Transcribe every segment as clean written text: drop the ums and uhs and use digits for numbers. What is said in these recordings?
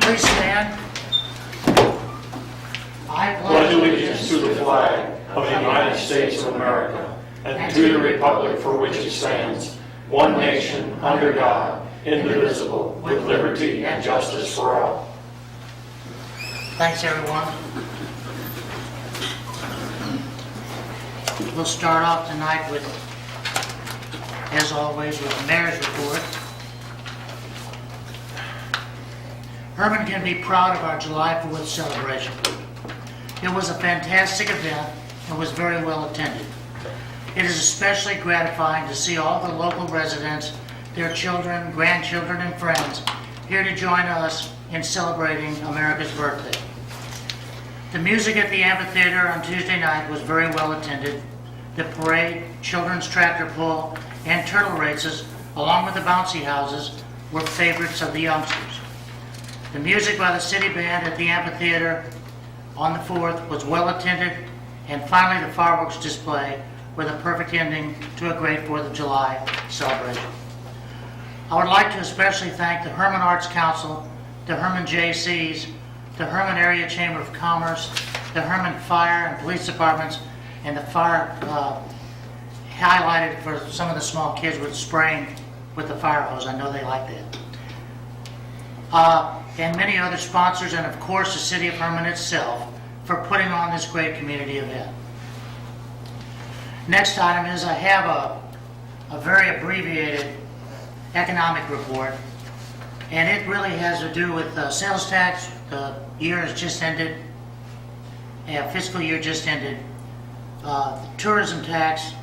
Please stand. I Pledge allegiance to the flag of the United States of America and to the republic for which it stands, one nation, under God, indivisible, with liberty and justice for all. Thanks, everyone. We'll start off tonight with, as always, with the mayor's report. Herman can be proud of our July 4th celebration. It was a fantastic event and was very well attended. It is especially gratifying to see all the local residents, their children, grandchildren, and friends here to join us in celebrating America's birthday. The music at the amphitheater on Tuesday night was very well attended. The parade, children's tractor pull, and turtle races, along with the bouncy houses, were favorites of the youngsters. The music by the city band at the amphitheater on the 4th was well attended, and finally the fireworks display were the perfect ending to a great 4th of July celebration. I would like to especially thank the Herman Arts Council, the Herman J.C.'s, the Herman Area Chamber of Commerce, the Herman Fire and Police Departments, and the fire highlighted for some of the small kids with spraying with the fire hose. I know they like that. And many other sponsors, and of course the City of Herman itself, for putting on this great community event. Next item is I have a very abbreviated economic report, and it really has to do with sales tax. The year has just ended, fiscal year just ended. Tourism tax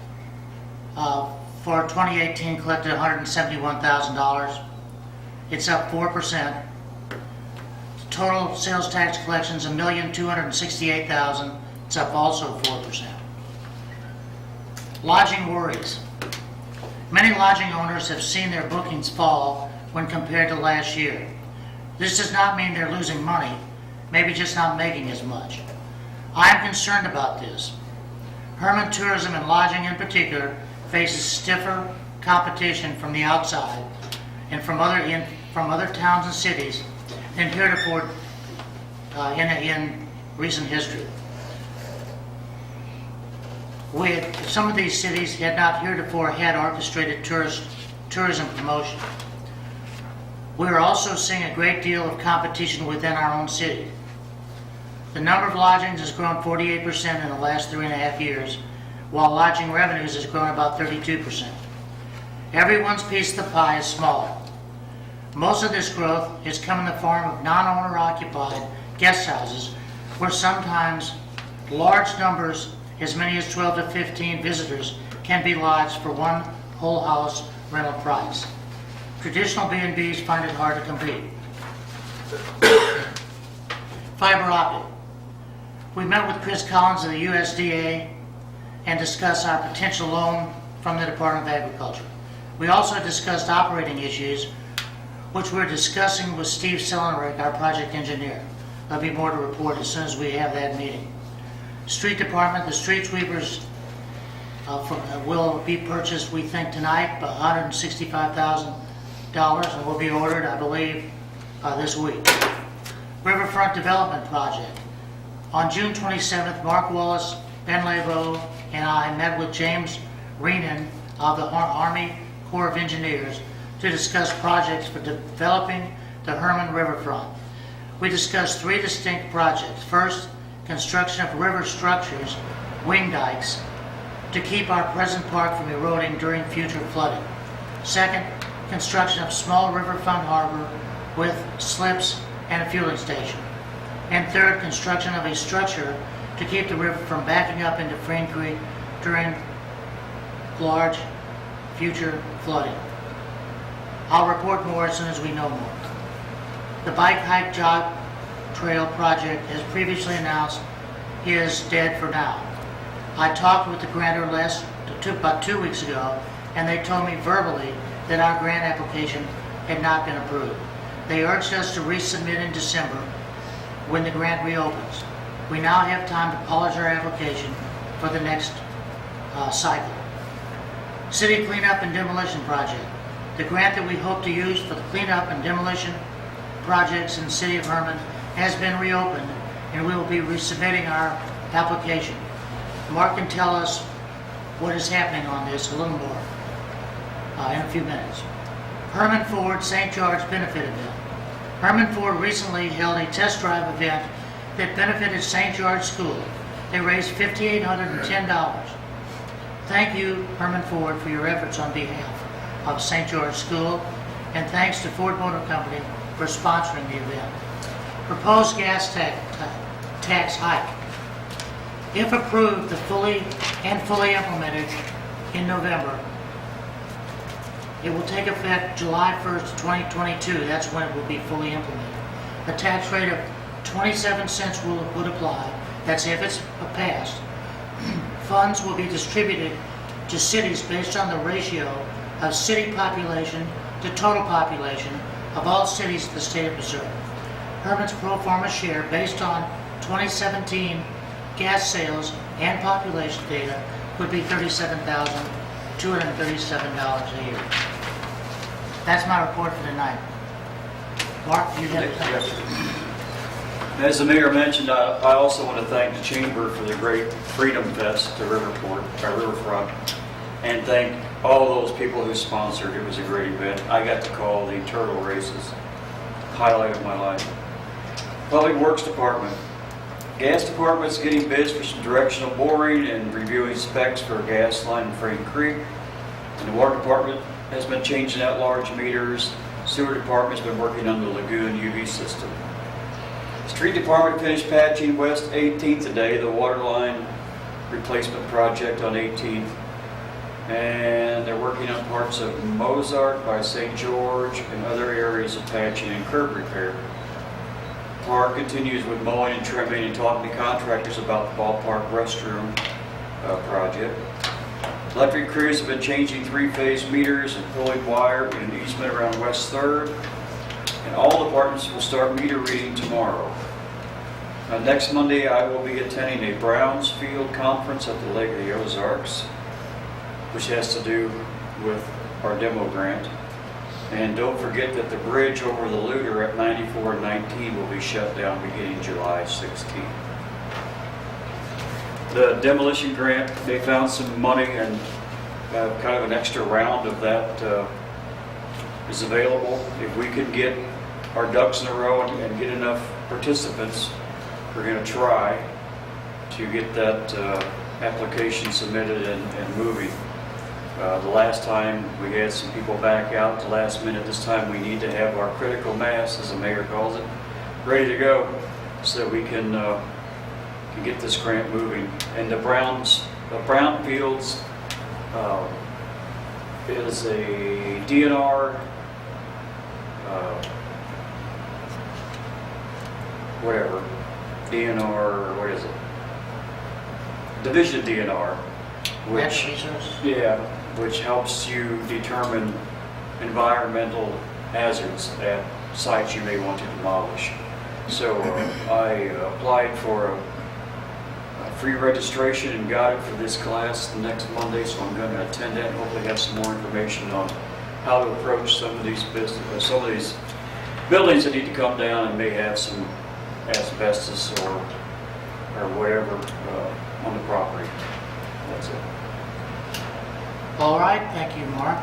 for 2018 collected $171,000. It's up 4%. Total sales tax collections $1,268,000. It's up also 4%. Lodging worries. Many lodging owners have seen their bookings fall when compared to last year. This does not mean they're losing money, maybe just not making as much. I am concerned about this. Herman Tourism and Lodging in particular faces stiffer competition from the outside and from other towns and cities than heretofore in recent history. Some of these cities had not heretofore had orchestrated tourism promotion. We are also seeing a great deal of competition within our own city. The number of lodgings has grown 48% in the last 3.5 years, while lodging revenues has grown about 32%. Everyone's piece of the pie is smaller. Most of this growth is coming in the form of non-owner occupied guest houses, where sometimes large numbers, as many as 12 to 15 visitors, can be lodged for one whole house rental price. Traditional B&Bs find it hard to compete. Fiber optic. We met with Chris Collins of the USDA and discussed our potential loan from the Department of Agriculture. We also discussed operating issues, which we're discussing with Steve Sellenrick, our project engineer. There'll be more to report as soon as we have that meeting. Street Department, the street sweepers will be purchased, we think, tonight, $165,000, and will be ordered, I believe, this week. Riverfront Development Project. On June 27th, Mark Wallace, Ben Labo, and I met with James Reenan of the Army Corps of Engineers to discuss projects for developing the Herman Riverfront. We discussed 3 distinct projects. First, construction of river structures, wing dikes, to keep our present park from eroding during future flooding. Second, construction of small riverfront harbor with slips and a fueling station. And third, construction of a structure to keep the river from backing up into Frayne Creek during large future flooding. I'll report more as soon as we know more. The bike hike jog trail project, as previously announced, is dead for now. I talked with the grantor about 2 weeks ago, and they told me verbally that our grant application had not been approved. They urged us to resubmit in December when the grant reopens. We now have time to polish our application for the next cycle. City Cleanup and Demolition Project. The grant that we hope to use for the cleanup and demolition projects in the city of Herman has been reopened, and we will be resubmitting our application. Mark can tell us what is happening on this a little more in a few minutes. Herman Ford St. George Benefit Event. Herman Ford recently held a test drive event that benefited St. George School. They raised $5,810. Thank you, Herman Ford, for your efforts on behalf of St. George School, and thanks to Ford Motor Company for sponsoring the event. Proposed gas tax hike. If approved, fully implemented in November, it will take effect July 1st, 2022. That's when it will be fully implemented. A tax rate of 27 cents would apply. That's if it's passed. Funds will be distributed to cities based on the ratio of city population to total population of all cities in the state of Missouri. Herman's pro forma share based on 2017 gas sales and population data would be $37,237 a year. That's my report for tonight. Mark, you have anything? As the mayor mentioned, I also want to thank the Chamber for the great Freedom Fest to Riverfront, and thank all those people who sponsored. It was a great event. I got to call the turtle races. Highlight of my life. Public Works Department. Gas Department's getting bids for some directional boring and reviewing specs for a gas line in Frayne Creek. And the Water Department has been changing out large meters. Sewer Department's been working on the Lagoon UV system. Street Department finished patching West 18th today, the water line replacement project on 18th. And they're working on parts of Mozart by St. George and other areas of patching and curb repair. Park continues with mowing and trimming and talking to contractors about the ballpark restroom project. Electric crews have been changing three-phase meters and pulling wire in an easement around West 3rd. And all departments will start meter reading tomorrow. Next Monday, I will be attending a Brownsfield conference at the Lake of the Ozarks, which has to do with our demo grant. And don't forget that the bridge over the Luder at 94 and 19 will be shut down beginning July 16th. The demolition grant, they found some money, and kind of an extra round of that is available. If we could get our ducks in a row and get enough participants, we're going to try to get that application submitted and moving. The last time we had some people back out at the last minute. This time we need to have our critical mass, as the mayor calls it, ready to go so that we can get this grant moving. And the Brownfields is a DNR DNR, what is it? Division of DNR, which, which helps you determine environmental hazards at sites you may want to demolish. So I applied for a free registration and got it for this class the next Monday, so I'm going to attend that and hopefully have some more information on how to approach some of these buildings that need to come down and may have some asbestos or whatever on the property. That's it. All right, thank you, Mark.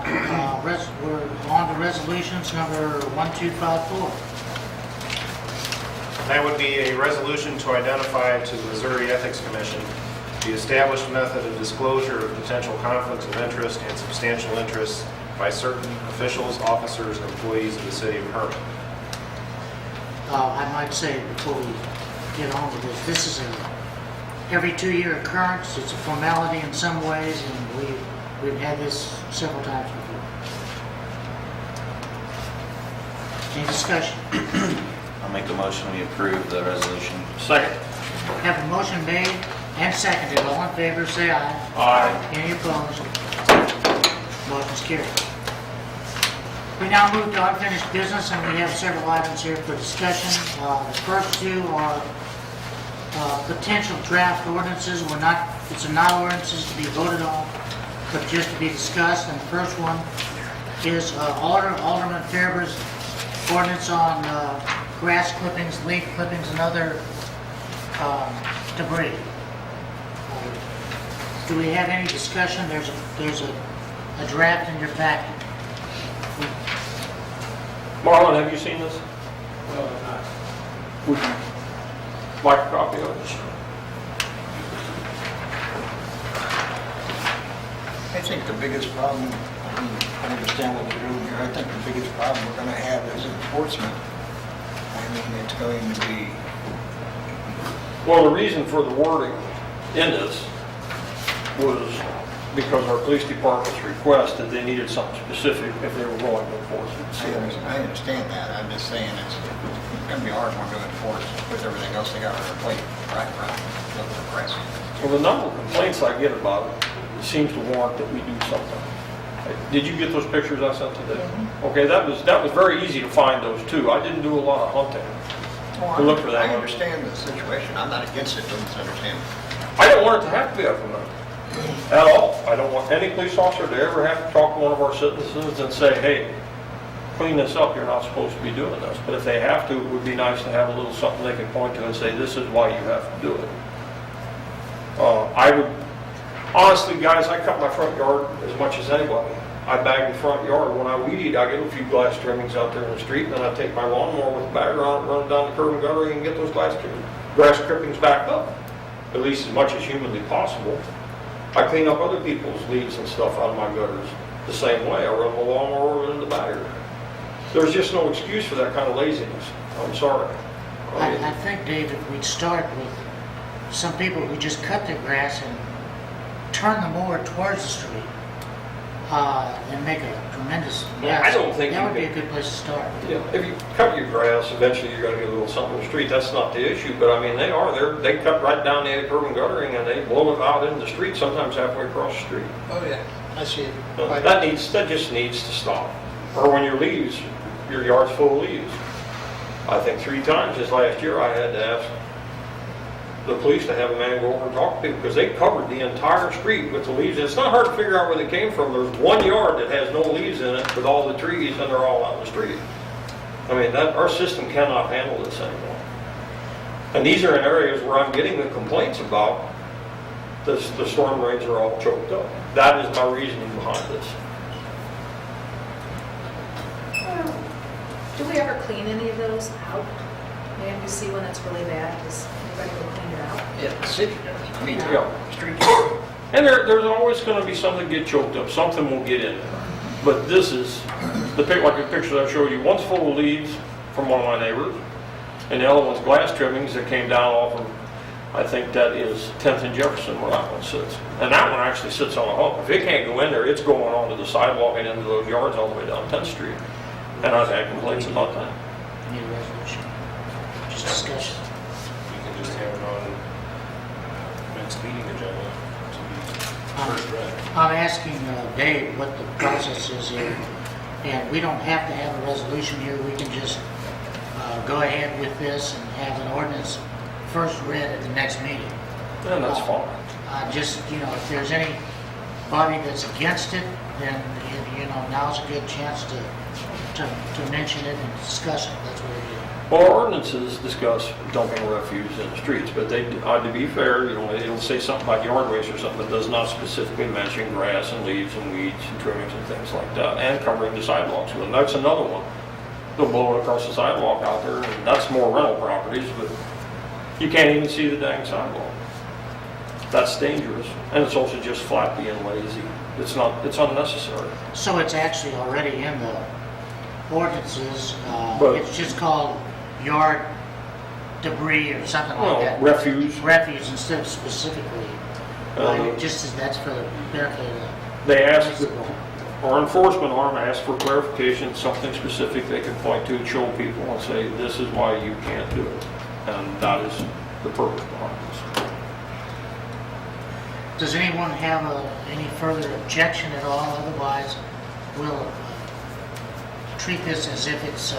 We're on to resolutions number 1254. That would be a resolution to identify to the Missouri Ethics Commission the established method of disclosure of potential conflicts of interest and substantial interests by certain officials, officers, and employees of the city of Herman. I might say before we get on with this is a every 2-year occurrence. It's a formality in some ways, and we've had this several times before. Any discussion? I'll make the motion, we approve the resolution. Second. Have a motion made and seconded. All in favor, say aye. Aye. Any opposed? Motion's carried. We now move to unfinished business, and we have several items here for discussion. The first two are potential draft ordinances. It's not ordinances to be voted on. but just to be discussed. And the first one is Alderman Fairbur's ordinance on grass clippings, leaf clippings, and other debris. Do we have any discussion? There's a draft in your packet. Marlon, have you seen this? Would you like a copy of it? I think the biggest problem, I understand what you're doing here, I think the biggest problem we're going to have is enforcement. I mean, it's going to be, Well, the reason for the wording in this was because our police department's requested they needed something specific if they were going to enforce it. I understand that, I'm just saying it's going to be a hard one to enforce with everything else they got on their plate right around the press. Well, the number of complaints I get about it seems to warrant that we do something. Did you get those pictures I sent today? Okay, that was very easy to find those too. I didn't do a lot of hunting. Oh, Look for that. I understand the situation, I'm not against it, don't understand. I don't want it to have to be implemented at all. I don't want any police officer to ever have to talk to one of our citizens and say, hey, clean this up, you're not supposed to be doing this. But if they have to, it would be nice to have a little something they can point to and say, this is why you have to do it. I would, honestly, guys, I cut my front yard as much as anybody. I bag the front yard. When I weed eat, I get a few glass trimmings out there in the street, and then I take my lawnmower with a bagger on it, run it down the curb and gutter, and get those grass clippings back up, at least as much as humanly possible. I clean up other people's leaves and stuff out of my gutters the same way. I run the lawnmower in the bagger. There's just no excuse for that kind of laziness. I'm sorry. I think, Dave, if we'd start with some people who just cut their grass and turn the mower towards the street, and make a tremendous, I don't think that you would be a can- good place to start. Yeah, if you cut your grass, eventually you're gonna get a little something in the street, that's not the issue, but I mean, they cut right down the curb and guttering and they blow it out into the street, sometimes halfway across the street. Oh, yeah, I see it. That just needs to stop. Or when your leaves, your yard's full of leaves. I think 3 times this last year I had to ask the police to have a man go over and talk to people, because they covered the entire street with the leaves. It's not hard to figure out where they came from. There's one yard that has no leaves in it with all the trees, and they're all out in the street. I mean, our system cannot handle this anymore. And these are in areas where I'm getting the complaints about the storm drains are all choked up. That is my reasoning behind this. Do we ever clean any of those out? Maybe we see when it's really bad, does anybody go clean it out? Yeah, the city does, I mean, Yeah. street. And there's always going to be something get choked up. Something will get in there. But this is, like the picture I showed you, one's full of leaves from one of my neighbors, and the other one's glass trimmings that came down off of, I think that is 10th and Jefferson where that one sits. And that one actually sits on a hump. If it can't go in there, it's going onto the sidewalk and into those yards all the way down 10th Street. And I've had complaints about that. Need a resolution, just discussion. We can just have it on next meeting agenda to be first read. I'm asking Dave what the process is here, and we don't have to have a resolution here, we can just go ahead with this and have an ordinance first read at the next meeting. And that's fine. Just, if there's anybody that's against it, then, now's a good chance to mention it and discuss it, that's what we're doing. Well, our ordinances discuss dumping refuse in the streets, but to be fair, it'll say something about yard waste or something that does not specifically mention grass and leaves and weeds and trimmings and things like that, and covering the sidewalks with them. That's another one. They'll blow it across the sidewalk out there, and that's more rental properties, but you can't even see the dang sidewalk. That's dangerous, and it's also just flat being lazy. It's unnecessary. So it's actually already in the ordinances, But- it's just called yard debris or something like Well, that. refuse. Refuse instead of specifically, just as that's for the benefit of They the ask, municipal. our enforcement arm asks for clarification, something specific they can point to and show people and say, this is why you can't do it. And that is the purpose behind this. Does anyone have any further objection at all? Otherwise, we'll treat this as if it's,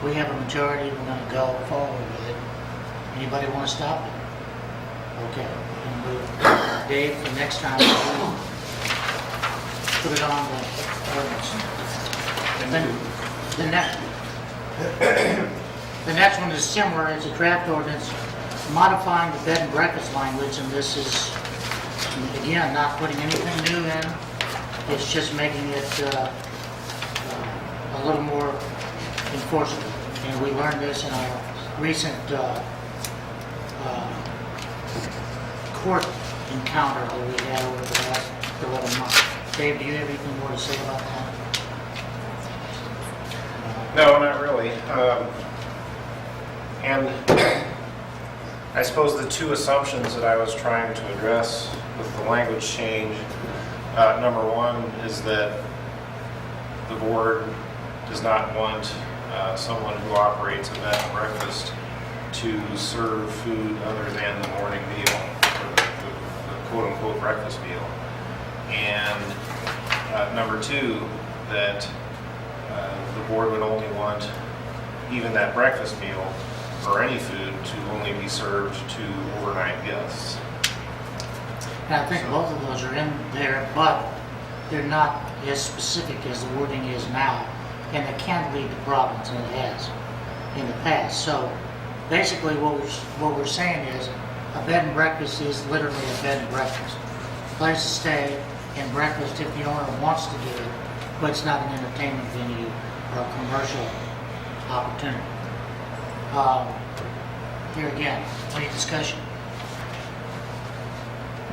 we have a majority, we're going to go forward with it. Anybody want to stop it? Okay. We'll move. Dave, for next time, we'll put it on the ordinance. Then the next one is similar, it's a draft ordinance modifying the bed and breakfast language, and this is, again, not putting anything new in, it's just making it a little more enforceable. And we learned this in our recent court encounter that we had over the last 11 months. Dave, do you have anything more to say about that? No, not really. And I suppose the two assumptions that I was trying to address with the language change, number one is that the board does not want someone who operates a bed and breakfast to serve food other than the morning meal, or the quote-unquote breakfast meal. And number two, that the board would only want even that breakfast meal or any food to only be served to overnight guests. And I think both of those are in there, but they're not as specific as the wording is now, and it can lead to problems, and it has in the past. So basically what we're saying is a bed and breakfast is literally a bed and breakfast. Place to stay and breakfast if the owner wants to do it, but it's not an entertainment venue or a commercial opportunity. Here again, any discussion?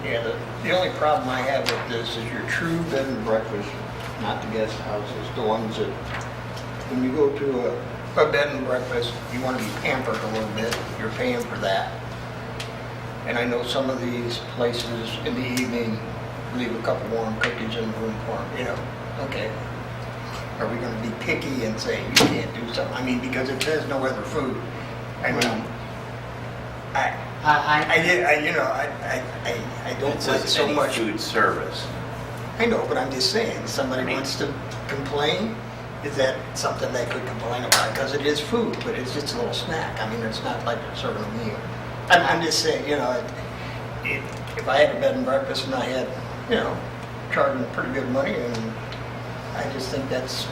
Yeah, the only problem I have with this is your true bed and breakfast, not the guest houses, the ones that, when you go to a bed and breakfast, you want to be pampered a little bit, you're paying for that. And I know some of these places in the evening leave a couple warm cookies in the room for them, you know, okay. Are we going to be picky and say you can't do something? I mean, because it says no other food. I mean, I don't It like says so any much. food service. I know, but I'm just saying, somebody wants to complain, is that something they could complain about? Because it is food, but it's just a little snack. I mean, it's not like they're serving a meal. I'm just saying, you know, if I had a bed and breakfast and I had, you know, charging pretty good money, and I just think that's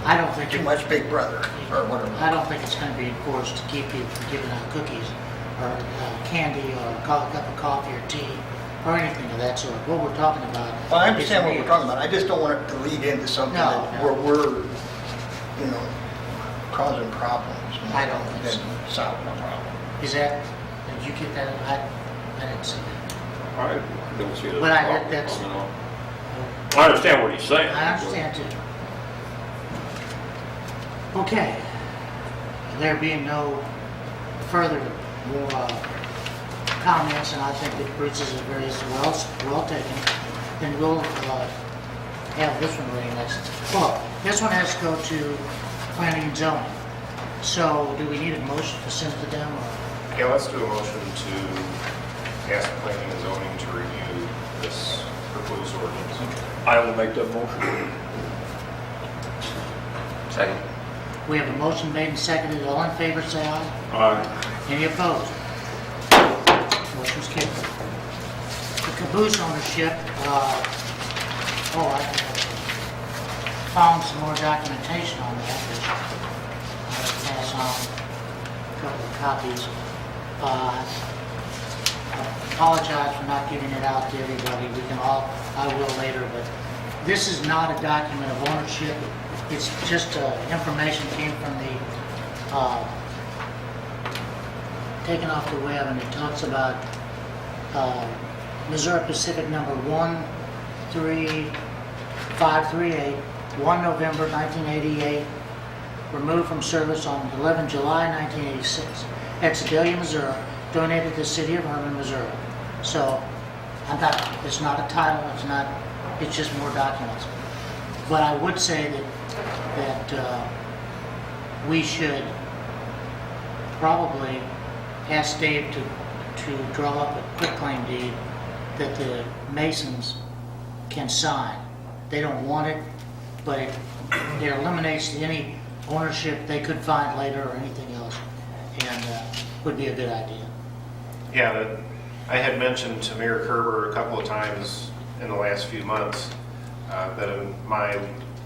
I don't think too much Big Brother, or whatever. I don't think it's going to be enforced to keep you from giving out cookies or candy or a cup of coffee or tea or anything of that sort. What we're talking about. Well, I understand is what we're talking about. I just don't want it to lead into something No, that no. where we're, you know, causing problems. I don't think so. Than solving a problem. Is that, did you get that? I didn't see that. I don't see that. But that's, I understand what he's saying. I understand too. Okay. There being no further more comments, and I think that Bruce's is very well taken, then we'll have this one ready next. Well, this one has to go to planning and zoning. So do we need a motion to send it to them? Or? Yeah, let's do a motion to ask planning and zoning to review this proposed ordinance. I will make that motion. Second. We have a motion made and seconded. All in favor, say aye. Aye. Any opposed? Motion's carried. The caboose ownership, I found some more documentation on that, which I'll pass on a couple of copies. I apologize for not getting it out to everybody. I will later, but this is not a document of ownership. It's just information came from the, taken off the web, and it talks about Missouri Pacific number 13538, 1 November 1988, removed from service on 11 July 1986, at Sedalia, Missouri, donated to the city of Herman, Missouri. So, it's not a title, it's just more documents. But I would say that we should probably ask Dave to draw up a quitclaim deed that the Masons can sign. They don't want it, but it eliminates any ownership they could find later or anything else, and would be a good idea. Yeah, I had mentioned to Mayor Kerber a couple of times in the last few months that in my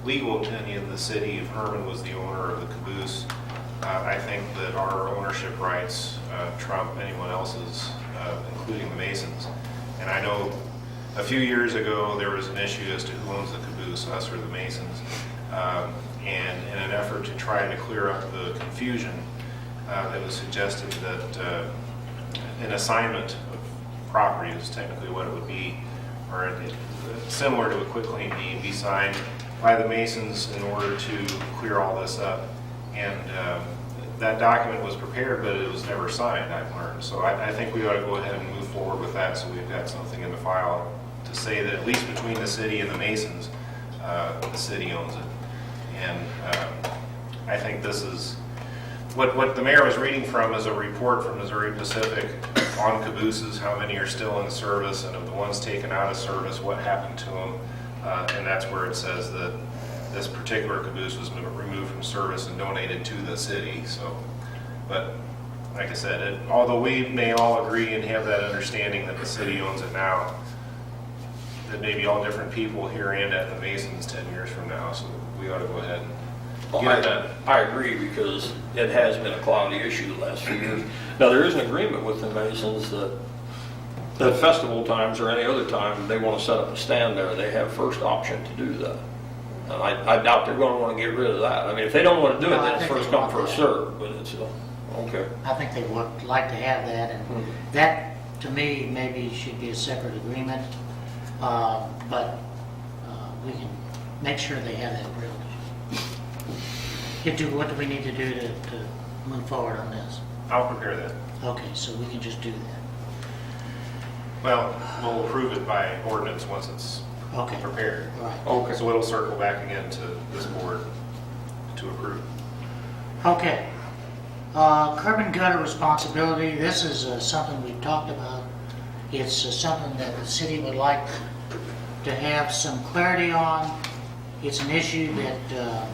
legal opinion, the city of Herman was the owner of the caboose. I think that our ownership rights trump anyone else's, including the Masons. And I know a few years ago, there was an issue as to who owns the caboose, us or the Masons. And in an effort to try to clear up the confusion, it was suggested that an assignment of property is technically what it would be, or similar to a quitclaim deed, be signed by the Masons in order to clear all this up. And that document was prepared, but it was never signed, I've learned. So I think we ought to go ahead and move forward with that, so we've got something in the file to say that at least between the city and the Masons, the city owns it. And I think this is, what the mayor was reading from is a report from Missouri Pacific on cabooses, how many are still in service, and of the ones taken out of service, what happened to them. And that's where it says that this particular caboose was removed from service and donated to the city. So, but like I said, although we may all agree and have that understanding that the city owns it now, that may be all different people here and at the Masons 10 years from now. So we ought to go ahead and get it done. I agree, because it has been a cloudy issue the last few years. Now, there is an agreement with the Masons that at festival times or any other time, they want to set up a stand there, they have first option to do that. And I doubt they're going to want to get rid of that. I mean, if they don't want to do it, No, I then it's think first they come, want first that. served, but it's, okay. I think they would like to have that, and that, to me, maybe should be a separate agreement, but we can make sure they have that privilege. What do we need to do to move forward on this? I'll prepare that. Okay, so we can just do that. Well, we'll approve it by ordinance once it's Okay, prepared. all right. Okay. So it'll circle back again to this board to approve. Okay. Curb and gutter responsibility, this is something we've talked about. It's something that the city would like to have some clarity on. It's an issue that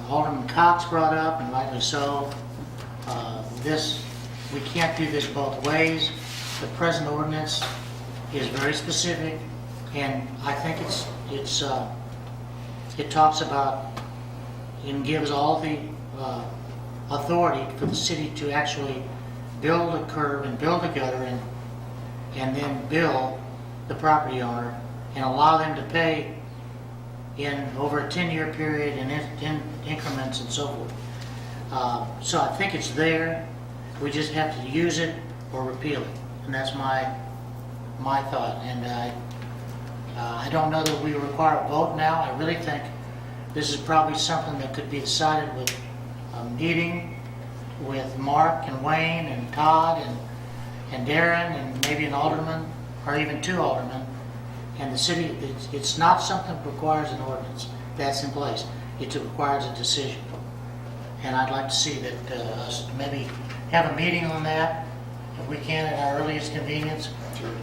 Alderman Cox brought up, and rightly so. We can't do this both ways. The present ordinance is very specific, and I think it talks about and gives all the authority for the city to actually build a curb and build a gutter and then bill the property owner and allow them to pay in over a 10-year period in increments and so forth. So I think it's there. We just have to use it or repeal it, and that's my thought. And I don't know that we require a vote now. I really think this is probably something that could be decided with a meeting with Mark and Wayne and Todd and Darren and maybe an alderman or even two aldermen. And the city, it's not something that requires an ordinance that's in place. It requires a decision. And I'd like to see that us maybe have a meeting on that, if we can, at our earliest convenience.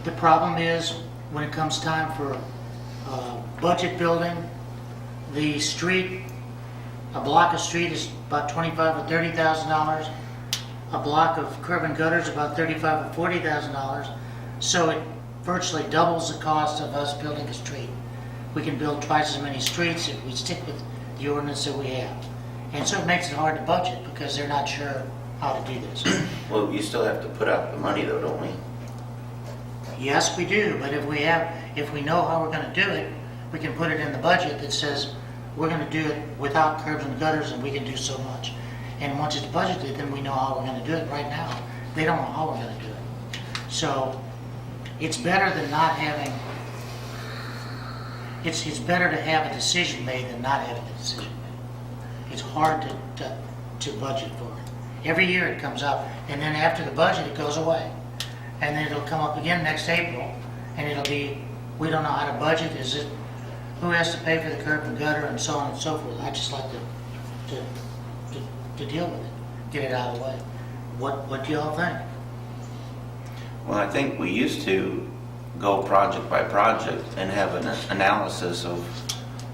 The problem is, when it comes time for budget building, the street, a block of street is about $25,000 or $30,000. A block of curb and gutter is about $35,000 or $40,000. So it virtually doubles the cost of us building a street. We can build twice as many streets if we stick with the ordinance that we have. And so it makes it hard to budget because they're not sure how to do this. Well, you still have to put out the money though, don't we? Yes, we do, but if we know how we're going to do it, we can put it in the budget that says we're going to do it without curbs and gutters and we can do so much. And once it's budgeted, then we know how we're going to do it. Right now, they don't know how we're going to do it. So it's better than not having, it's better to have a decision made than not having a decision made. It's hard to budget for it. Every year it comes up, and then after the budget, it goes away. And then it'll come up again next April, and it'll be, we don't know how to budget. Who has to pay for the curb and gutter and so on and so forth? I just like to deal with it, get it out of the way. What do y'all think? Well, I think we used to go project by project and have an analysis of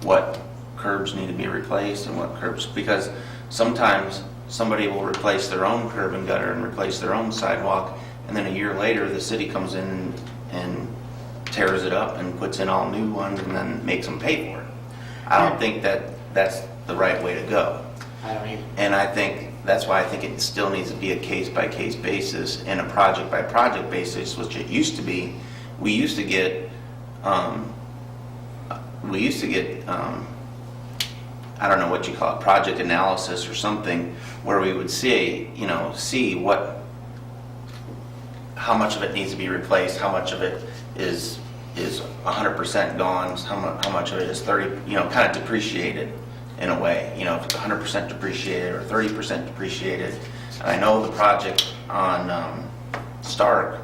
what curbs need to be replaced and what curbs, because sometimes somebody will replace their own curb and gutter and replace their own sidewalk, and then a year later the city comes in and tears it up and puts in all new ones and then makes them pay for it. I don't think that that's the right way to go. I don't either. And I think, that's why I think it still needs to be a case-by-case basis and a project-by-project basis, which it used to be. We used to get, I don't know what you call it, project analysis or something, where we would see how much of it needs to be replaced, how much of it is 100% gone, how much of it is 30, kind of depreciated in a way, if it's 100% depreciated or 30% depreciated. And I know the project on Stark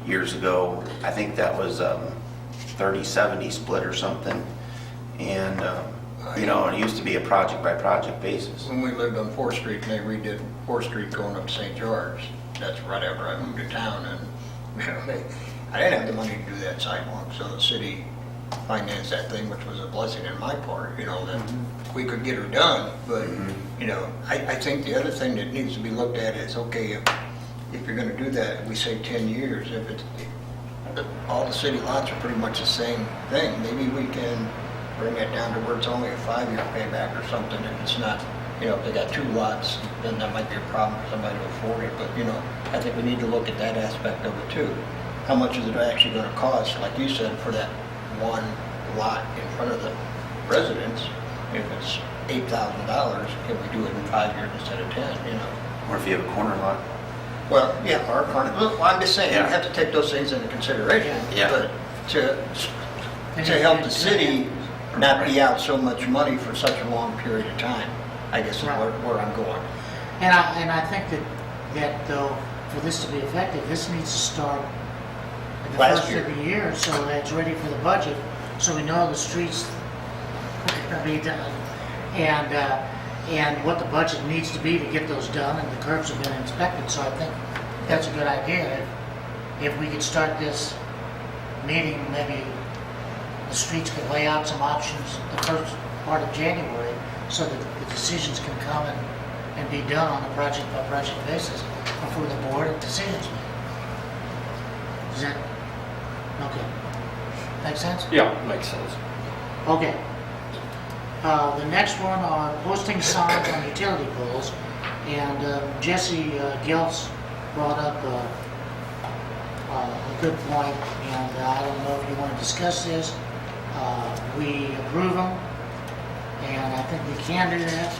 years ago, I think that was 30-70 split or something. And, it used to be a project-by-project basis. When we lived on 4th Street and they redid 4th Street going up to St. George, that's right after I moved to town, and I didn't have the money to do that sidewalk, so the city financed that thing, which was a blessing in my part, that we could get her done. But, I think the other thing that needs to be looked at is, okay, if you're gonna do that, we say 10 years, if all the city lots are pretty much the same thing, maybe we can bring that down to where it's only a 5-year payback or something. If it's not, if they got 2 lots, then that might be a problem for somebody to afford it. But, I think we need to look at that aspect of it too. How much is it actually gonna cost, like you said, for that one lot in front of the residence? If it's $8,000, can we do it in 5 years instead of 10, Or if you have a corner lot. Well, yeah, or well, I'm just saying, you Yeah. have to take those things into consideration. Yeah. But to help the city not be out so much money for such a long period of time, I guess is where I'm going. And I think that though, for this to be effective, this needs to start in the Last first year. of the year, so that it's ready for the budget, so we know the streets are going to be done, and what the budget needs to be to get those done, and the curbs have been inspected, so I think that's a good idea. If we could start this meeting, maybe the streets could lay out some options the first part of January, so that the decisions can come and be done on a project-by-project basis before the board and decisions made. Is that, okay? Make sense? Yeah, makes sense. Okay. The next one are posting signs on utility poles, and Jesse Giltz brought up a good point, and I don't know if you want to discuss this. We approve them, and I think we can do that.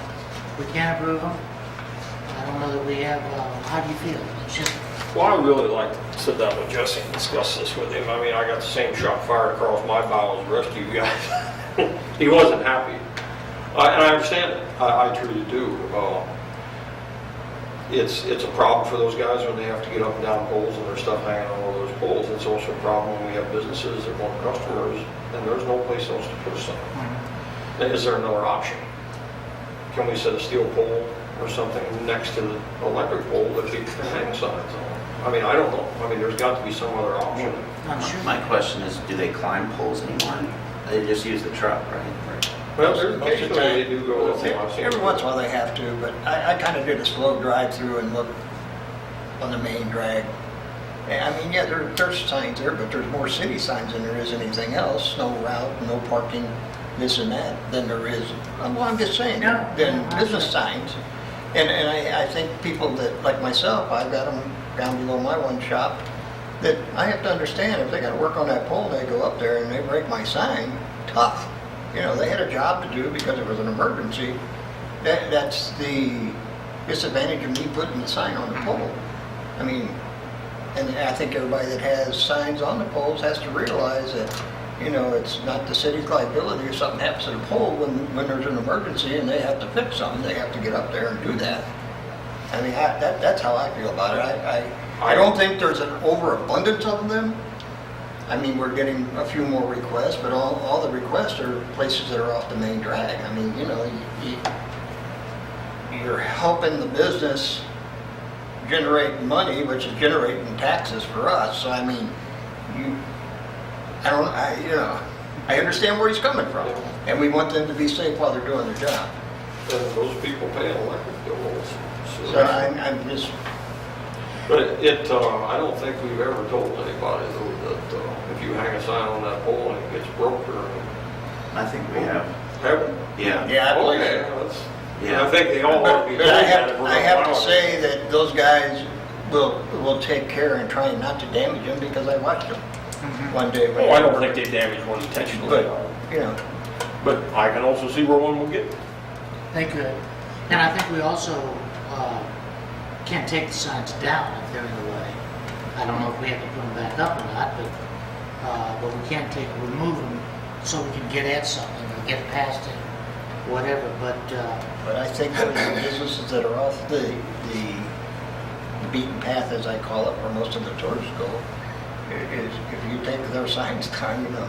We can approve them. I don't know that we have, how do you feel? It's just, Well, I would really like to sit down with Jesse and discuss this with him. I mean, I got the same shot fired across my bow as the rest of you guys. He wasn't happy. And I understand it. I truly do. It's a problem for those guys when they have to get up and down poles and their stuff hanging on all those poles. It's also a problem when we have businesses that want customers and there's no place else to put a sign. Is there another option? Can we set a steel pole or something next to the electric pole that people can hang signs on? I mean, I don't know. I mean, there's got to be some other option. I'm sure. My question is, do they climb poles anymore? They just use the truck, right? Well, there's Most of the occasionally time- they do go with them. I've seen Every them. once in a while they have to, but I kind of did a slow drive through and looked on the main drag. And I mean, yeah, there's signs there, but there's more city signs than there is anything else. No route, no parking, this and that, than there is, well, I'm just saying, No, than no, business signs. And I think people that, like myself, I've got them down below my one shop, that I have to understand, if they gotta work on that pole, they go up there and they break my sign, tough. They had a job to do because it was an emergency. That's the disadvantage of me putting the sign on the pole. I mean, and I think everybody that has signs on the poles has to realize that, it's not the city's liability if something happens to the pole when there's an emergency and they have to fix something, they have to get up there and do that. I mean, that's how I feel about it. I don't think there's an overabundance of them. I mean, we're getting a few more requests, but all the requests are places that are off the main drag. I mean, you're helping the business generate money, which is generating taxes for us. So I mean, I understand where he's coming from, and we want them to be safe while they're doing their job. And those people pay electric bills. So I'm just, But I don't think we've ever told anybody though that if you hang a sign on that pole and it gets broke or, I think we have. have we? Yeah. Yeah, I believe Okay, so. that's, Yeah. I think they all ought to be But told I that. have, if we're I have to allowed. say that those guys will take care and try not to damage them because I watched them one day. when Oh, I they don't were- think they damaged one intentionally. But, you know, But I can also see where one will get. They could. And I think we also can't take the signs down if they're in the way. I don't know if we have to put them back up or not, but we can't remove them so we can get at something or get past it, whatever. but I think those businesses that are off the beaten path, as I call it, where most of the tourists go, is if you take their signs down, you know,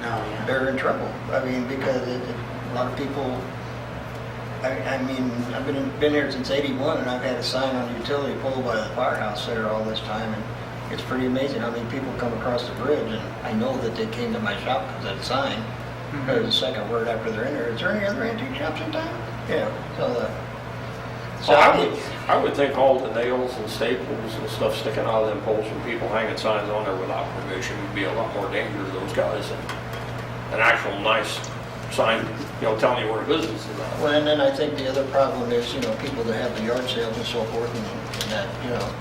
No, yeah. they're in trouble. I mean, because a lot of people, I mean, I've been here since '81, and I've had a sign on the utility pole by the firehouse there all this time, and it's pretty amazing how many people come across the bridge, and I know that they came to my shop because of that sign. There's a second word after they're in there. Is there any other antique shops in town? Yeah, so I would think all the nails and staples and stuff sticking out of them poles from people hanging signs on there without permission would be a lot more dangerous to those guys than an actual nice sign, telling you where the business is at. Well, and then I think the other problem is, people that have the yard sales and so forth, and that,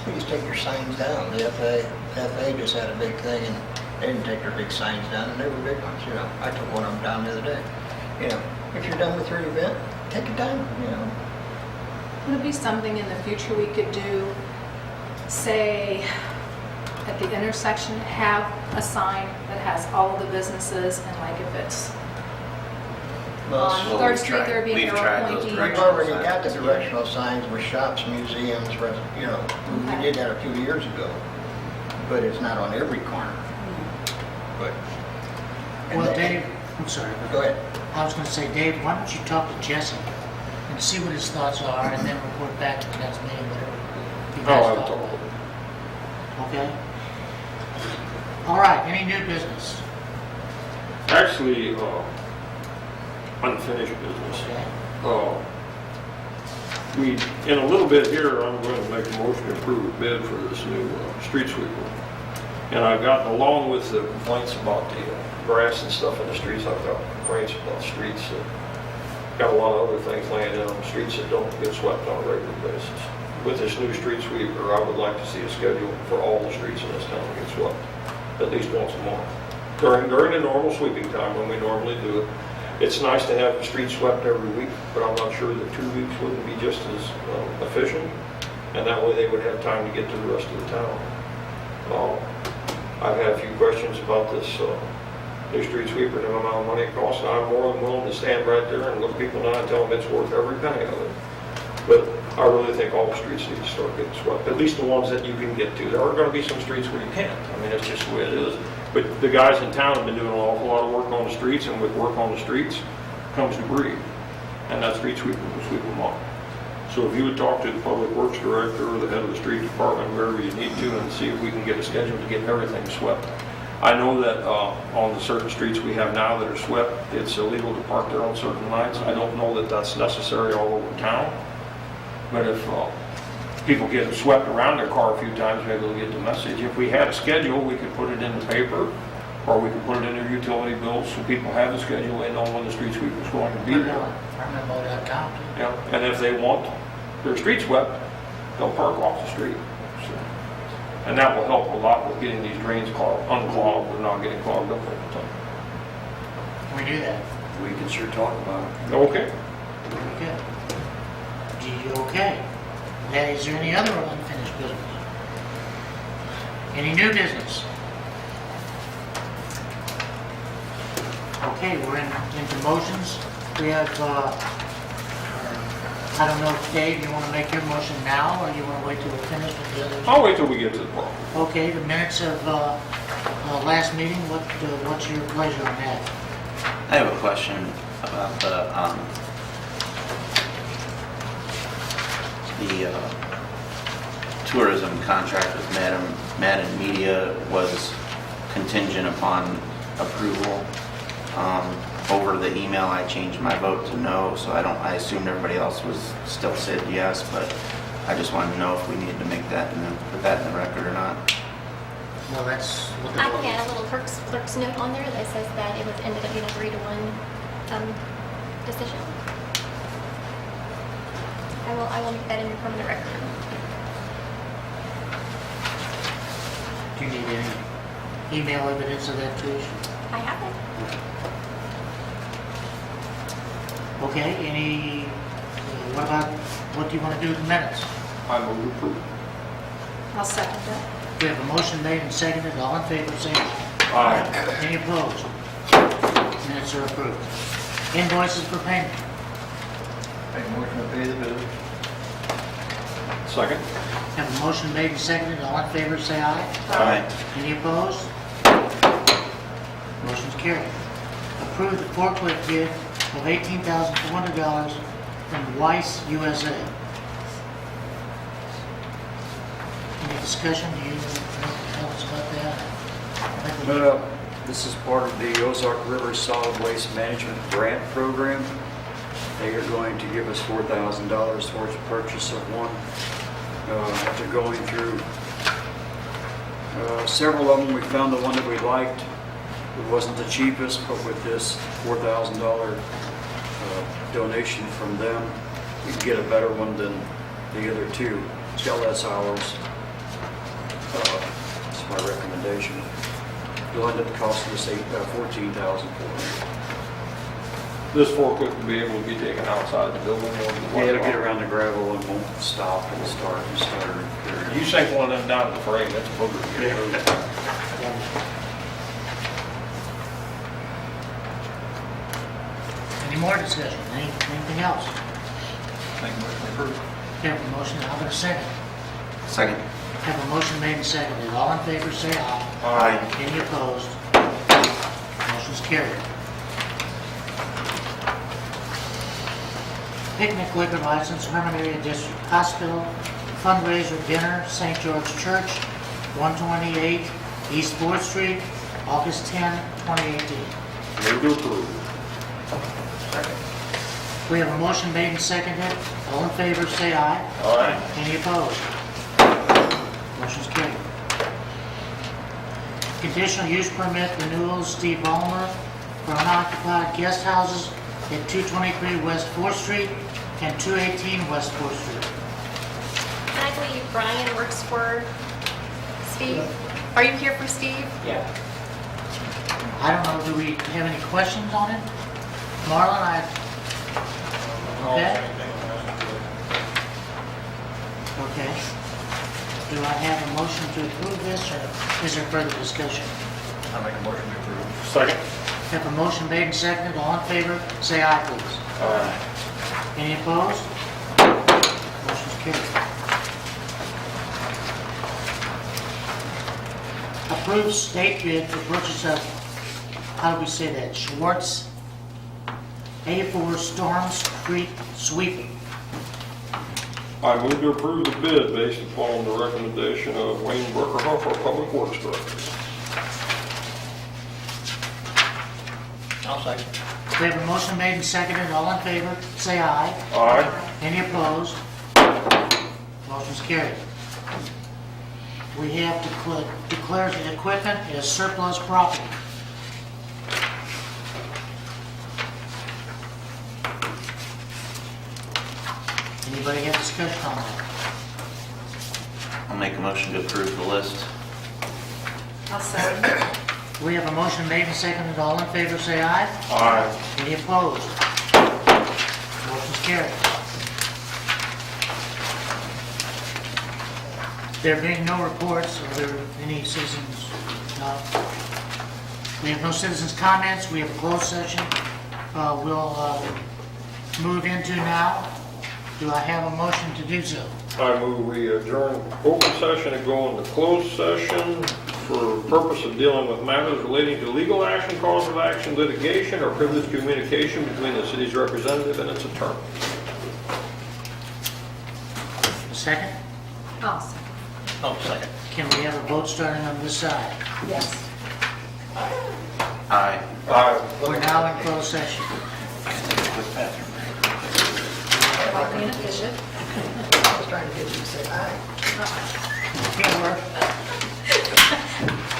please take your signs down. The FA just had a big thing, and they didn't take their big signs down, and they were big ones, I took one of them down the other day. If you're done with your event, take it down, Would it be something in the future we could do, say, at the intersection, have a sign that has all of the businesses, and like if it's Well, on Well, Third we've Street, there'd be an we've arrow tried those pointing. We've already got the directional signs with shops, museums, we Okay. did that a few years ago, but it's not on every corner. But. and Well, they- Dave, I'm sorry. Go ahead. I was going to say, Dave, why don't you talk to Jesse and see what his thoughts are, and then report back to the next meeting, whatever you guys I've thought. told them. Okay? All right, any new business? Actually, unfinished business. Okay. In a little bit here, I'm going to make a motion to approve a bid for this new street sweeper. And I've gotten, along with the complaints about the grass and stuff in the streets, I've got complaints about streets that got a lot of other things laying in on the streets that don't get swept on a regular basis. With this new street sweeper, I would like to see a schedule for all the streets in this town to get swept, at least once a month. During the normal sweeping time, when we normally do it, it's nice to have the streets swept every week, but I'm not sure that 2 weeks wouldn't be just as efficient, and that way they would have time to get to the rest of the town. I've had a few questions about this new street sweeper and the amount of money it costs, and I'm more than willing to stand right there and look people down and tell them it's worth every penny of it. But I really think all the streets need to start getting swept, at least the ones that you can get to. There are going to be some streets where you can't. I mean, it's just the way it is. But the guys in town have been doing an awful lot of work on the streets, and with work on the streets comes debris. And that street sweeper will sweep them up. So if you would talk to the public works director or the head of the street department, wherever you need to, and see if we can get a schedule to get everything swept. I know that on the certain streets we have now that are swept, it's illegal to park there on certain nights. I don't know that that's necessary all over town. But if people get swept around their car a few times, maybe they'll get the message. If we had a schedule, we could put it in the paper, or we could put it in their utility bills, so people have the schedule, they know when the street sweeper is going to be there. Farmingmo.com. Yeah, and if they want their street swept, they'll park off the street. So, and that will help a lot with getting these drains unclogged or not getting clogged up all the time. Can we do that? We can sure talk about it. Okay. Very good. Okay. Now, is there any other unfinished business? Any new business? Okay, we're into motions. We have, I don't know, Dave, you want to make your motion now, or you want to wait till we're finished with the others? I'll wait till we get to the part. Okay, the minutes of last meeting, what's your pleasure on that? I have a question about the tourism contract with Madden Media was contingent upon approval. Over the email, I changed my vote to no, so I assumed everybody else was still said yes, but I just wanted to know if we needed to make that and then put that in the record or not. Well, that's what the I vote can add a is. little clerk's note on there that says that it was ended up being a 3-1 decision. I will make that in your permanent record. Do you need any email evidence of that, Trish? I have it. Okay, what do you want to do with the minutes? I move approve. I'll second that. We have a motion made and seconded. All in favor, say aye. Aye. Any opposed? Minutes are approved. Invoices for payment. Make a motion to pay the bills. Second. Have a motion made and seconded. All in favor, say aye. Aye. Any opposed? Motion's carried. Approve the forklift bid of $18,400 from Weiss USA. Any discussion? Do you know what tell us about that? I think we- This is part of the Ozark River Solid Waste Management Grant Program. They are going to give us $4,000 towards the purchase of one. After going through several of them, we found the one that we liked. It wasn't the cheapest, but with this $4,000 donation from them, we can get a better one than the other two. It's got less hours. That's my recommendation. It'll end up costing us $14,400. This forklift will be able to be taken outside the building. Yeah, it'll get around the gravel and won't stop and start and start. You sink one of them down to the frame, that's a booger to get moved. Any more discussion? Anything else? Make a motion to approve. Have a motion, how about a second? Second. Have a motion made and seconded. All in favor, say aye. Aye. Any opposed? Motion's carried. Picnic liquor license, Herman Area District Hospital, fundraiser dinner, St. George Church, 128 East 4th Street, August 10, 2018. Move to approve. Second. We have a motion made and seconded. All in favor, say aye. Aye. Any opposed? Motion's carried. Conditional use permit renewals, Steve Ballmer for unoccupied guest houses at 223 West 4th Street and 218 West 4th Street. And I believe Brian works for Steve. Are you here for Steve? I don't know, do we have any questions on it? Marlon, okay? Okay. Do I have a motion to approve this, or is there further discussion? I'll make a motion to approve. Second. Have a motion made and seconded, all in favor, say aye, please. Aye. Any opposed? Motion's carried. Approved state bid for purchase of, how do we say that, Schwartz A4 Storm Street Sweeping. I move to approve the bid based upon the recommendation of Wayne Brookerhoff, our Public Works Director. I'll second. We have a motion made and seconded, all in favor, say aye. Aye. Any opposed? Motion's carried. We have to declare the equipment as surplus property. Anybody have discussion on that? I'll make a motion to approve the list. I'll second. We have a motion made and seconded, all in favor, say aye. Aye. Any opposed? Motion's carried. There being no reports, are there any citizens? No. We have no citizens' comments, we have a closed session. We'll move into now. Do I have a motion to do so? I move we adjourn open session and go into closed session for purpose of dealing with matters relating to legal action, cause of action, litigation, or privileged communication between the city's representative and its attorney. A second? I'll second. I'll second. Can we have a vote starting on this side? Yes. Aye. Aye. We're now in closed session. Like being efficient. I was trying to get you to say aye. Can't work.